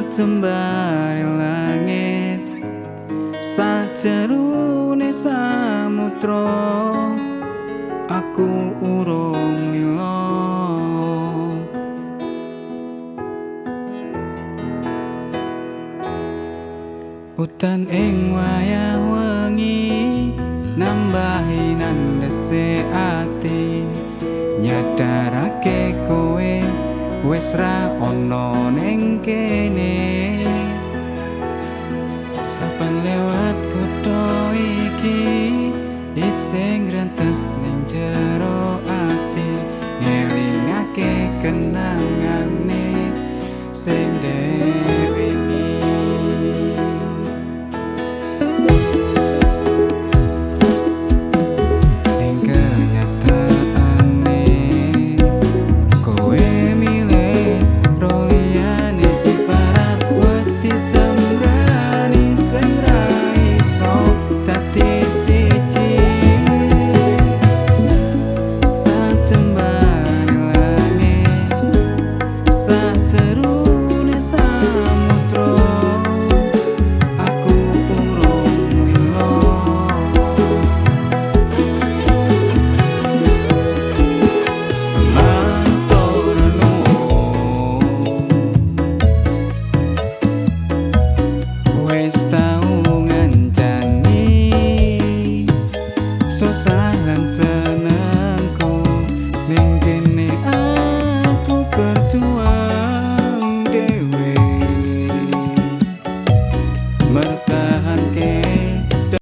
Sajembare langit, sajerone samudra, aku urung lilo. Udan ing wayah wengi nambahi nandese ati, nyadarake kowe wis ra ana ning kene. Saben lewat kutho iki isih ngrantes ning jero ati, ngelingake kenangane sing wingi. Susah lan senengku ning kene aku berjuang dhewe.